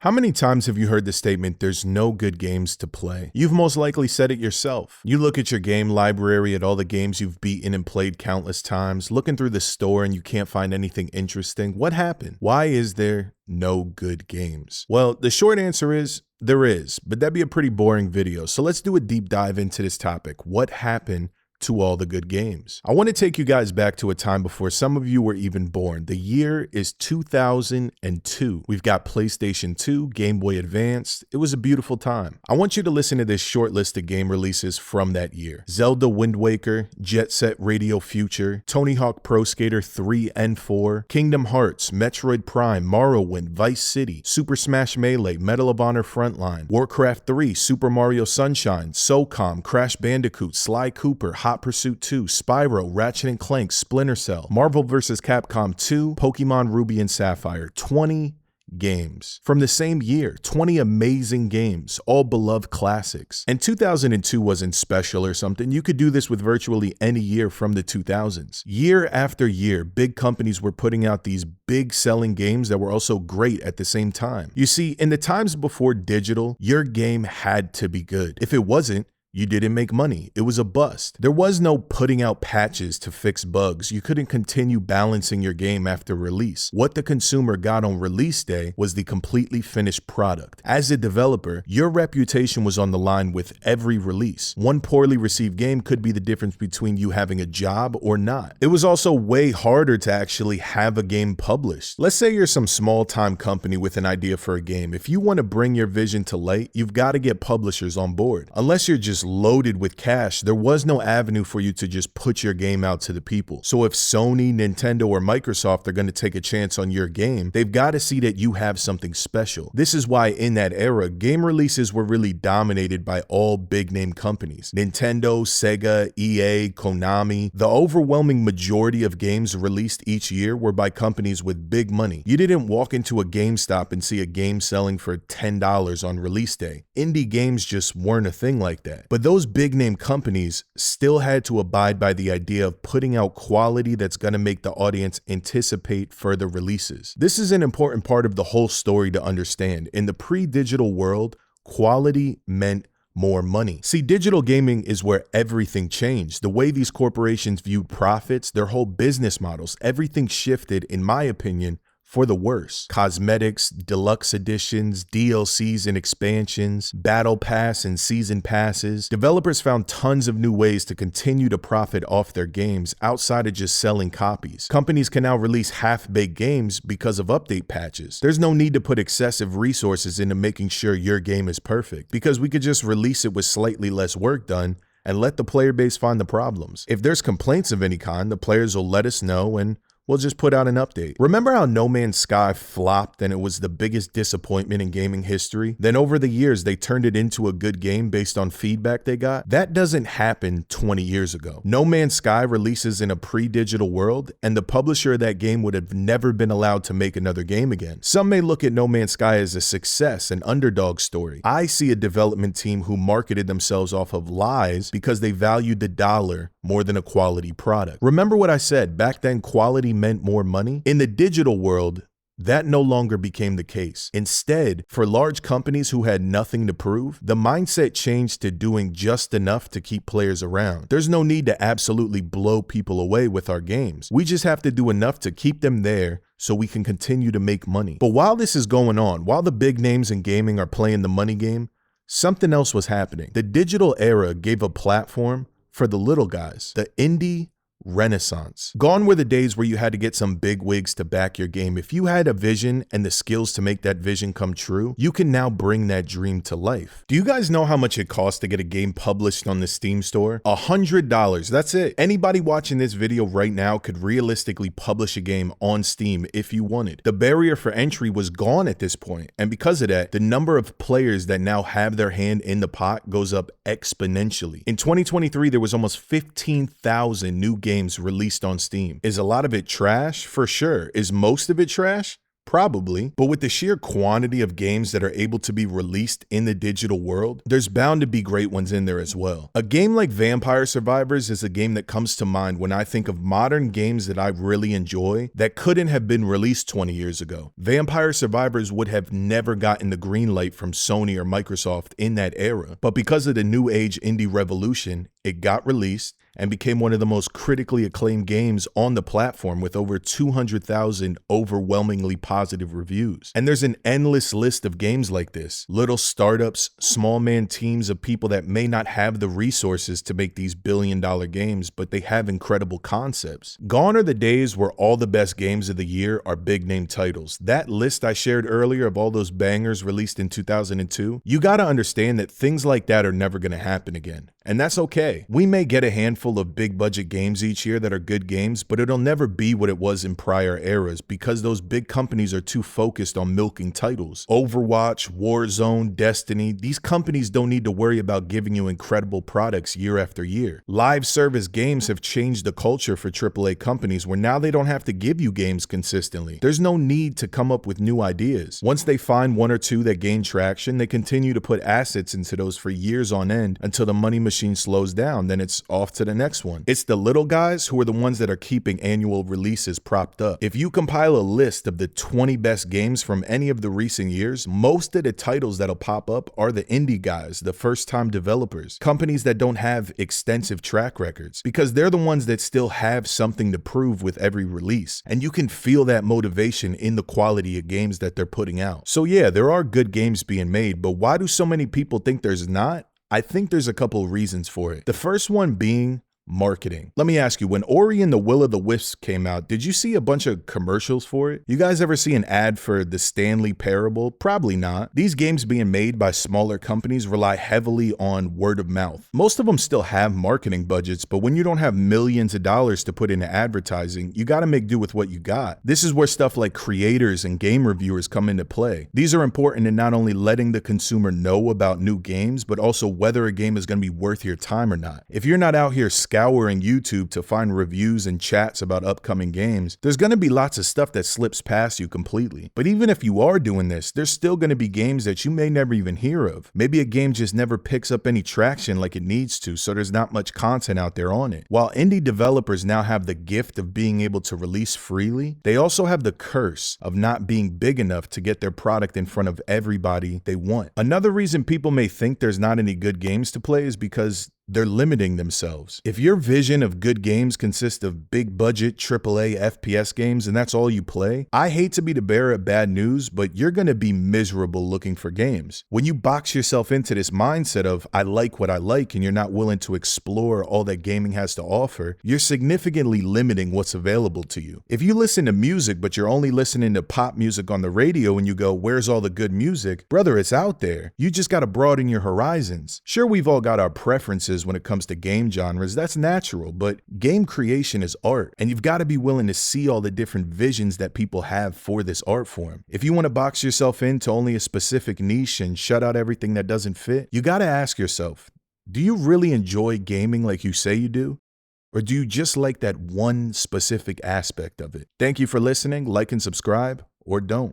How many times have you heard the statement, there's no good games to play? You've most likely said it yourself. You look at your game library at all the games you've beaten and played countless times, looking through the store and you can't find anything interesting. What happened? Why is there no good games? Well, the short answer is, there is, but that'd be a pretty boring video. So let's do a deep dive into this topic. What happened to all the good games? I want to take you guys back to a time before some of you were even born. The year is 2002. We've got PlayStation 2, Game Boy Advance. It was a beautiful time. I want you to listen to this short list of game releases from that year. Zelda Wind Waker, Jet Set Radio Future, Tony Hawk Pro Skater 3 and 4, Kingdom Hearts, Metroid Prime, Morrowind, Vice City, Super Smash Melee, Medal of Honor Frontline, Warcraft 3, Super Mario Sunshine, SOCOM, Crash Bandicoot, Sly Cooper, Hot Pursuit 2, Spyro, Ratchet & Clank, Splinter Cell, Marvel vs. Capcom 2, Pokemon Ruby and Sapphire. 20 games from the same year. 20 amazing games, all beloved classics. And 2002 wasn't special or something. You could do this with virtually any year from the 2000s. Year after year, big companies were putting out these big selling games that were also great at the same time. You see, in the times before digital, your game had to be good. If it wasn't, you didn't make money. It was a bust. There was no putting out patches to fix bugs. You couldn't continue balancing your game after release. What the consumer got on release day was the completely finished product. As a developer, your reputation was on the line with every release. One poorly received game could be the difference between you having a job or not. It was also way harder to actually have a game published. Let's say you're some small-time company with an idea for a game. If you want to bring your vision to light, you've got to get publishers on board. Unless you're just loaded with cash, there was no avenue for you to just put your game out to the people. So if Sony, Nintendo, or Microsoft are going to take a chance on your game, they've got to see that you have something special. This is why in that era, game releases were really dominated by all big name companies. Nintendo, Sega, EA, Konami. The overwhelming majority of games released each year were by companies with big money. You didn't walk into a GameStop and see a game selling for $10 on release day. Indie games just weren't a thing like that. But those big name companies still had to abide by the idea of putting out quality that's going to make the audience anticipate further releases. This is an important part of the whole story to understand. In the pre-digital world, quality meant more money. See, digital gaming is where everything changed. The way these corporations viewed profits, their whole business models, everything shifted, in my opinion, for the worse. Cosmetics, deluxe editions, DLCs and expansions, battle pass and season passes. Developers found tons of new ways to continue to profit off their games outside of just selling copies. Companies can now release half-baked games because of update patches. There's no need to put excessive resources into making sure your game is perfect, because we could just release it with slightly less work done and let the player base find the problems. If there's complaints of any kind, the players will let us know and we'll just put out an update. Remember how No Man's Sky flopped and it was the biggest disappointment in gaming history? Then over the years, they turned it into a good game based on feedback they got? That doesn't happen 20 years ago. No Man's Sky releases in a pre-digital world, and the publisher of that game would have never been allowed to make another game again. Some may look at No Man's Sky as a success, an underdog story. I see a development team who marketed themselves off of lies because they valued the dollar more than a quality product. Remember what I said, back then quality meant more money? In the digital world, that no longer became the case. Instead, for large companies who had nothing to prove, the mindset changed to doing just enough to keep players around. There's no need to absolutely blow people away with our games. We just have to do enough to keep them there so we can continue to make money. But while this is going on, while the big names in gaming are playing the money game, something else was happening. The digital era gave a platform for the little guys, the indie renaissance. Gone were the days where you had to get some big wigs to back your game. If you had a vision and the skills to make that vision come true, you can now bring that dream to life. Do you guys know how much it costs to get a game published on the Steam store? $100. That's it. Anybody watching this video right now could realistically publish a game on Steam if you wanted. The barrier for entry was gone at this point, and because of that, the number of players that now have their hand in the pot goes up exponentially. In 2023, there was almost 15,000 new games released on Steam. Is a lot of it trash? For sure. Is most of it trash? Probably, but with the sheer quantity of games that are able to be released in the digital world, there's bound to be great ones in there as well. A game like Vampire Survivors is a game that comes to mind when I think of modern games that I really enjoy that couldn't have been released 20 years ago. Vampire Survivors would have never gotten the green light from Sony or Microsoft in that era, but because of the new age indie revolution, it got released and became one of the most critically acclaimed games on the platform with over 200,000 overwhelmingly positive reviews. And there's an endless list of games like this. Little startups, small man teams of people that may not have the resources to make these billion-dollar games, but they have incredible concepts. Gone are the days where all the best games of the year are big-name titles. That list I shared earlier of all those bangers released in 2002, you gotta understand that things like that are never gonna happen again. And that's okay. We may get a handful of big budget games each year that are good games, but it'll never be what it was in prior eras because those big companies are too focused on milking titles. Overwatch, Warzone, Destiny, these companies don't need to worry about giving you incredible products year after year. Live service games have changed the culture for AAA companies where now they don't have to give you games consistently. There's no need to come up with new ideas. Once they find one or two that gain traction, they continue to put assets into those for years on end until the money machine slows down, then it's off to the next one. It's the little guys who are the ones that are keeping annual releases propped up. If you compile a list of the 20 best games from any of the recent years, most of the titles that'll pop up are the indie guys, the first-time developers, companies that don't have extensive track records, because they're the ones that still have something to prove with every release. And you can feel that motivation in the quality of games that they're putting out. So yeah, there are good games being made, but why do so many people think there's not? I think there's a couple of reasons for it. The first one being marketing. Let me ask you, when Ori and the Will of the Wisps came out, did you see a bunch of commercials for it? You guys ever see an ad for the Stanley Parable? Probably not. These games being made by smaller companies rely heavily on word of mouth. Most of them still have marketing budgets, but when you don't have millions of dollars to put into advertising, you gotta make do with what you got. This is where stuff like creators and game reviewers come into play. These are important in not only letting the consumer know about new games, but also whether a game is gonna be worth your time or not. If you're not out here scouring YouTube to find reviews and chats about upcoming games, there's going to be lots of stuff that slips past you completely. But even if you are doing this, there's still going to be games that you may never even hear of. Maybe a game just never picks up any traction like it needs to, so there's not much content out there on it. While indie developers now have the gift of being able to release freely, they also have the curse of not being big enough to get their product in front of everybody they want. Another reason people may think there's not any good games to play is because they're limiting themselves. If your vision of good games consists of big budget AAA FPS games and that's all you play, I hate to be the bearer of bad news, but you're gonna be miserable looking for games. When you box yourself into this mindset of I like what I like and you're not willing to explore all that gaming has to offer, you're significantly limiting what's available to you. If you listen to music but you're only listening to pop music on the radio and you go, where's all the good music? Brother, it's out there. You just gotta broaden your horizons. Sure, we've all got our preferences when it comes to game genres, that's natural, but game creation is art, and you've got to be willing to see all the different visions that people have for this art form. If you want to box yourself into only a specific niche and shut out everything that doesn't fit, you got to ask yourself, do you really enjoy gaming like you say you do? Or do you just like that one specific aspect of it? Thank you for listening, like and subscribe, or don't.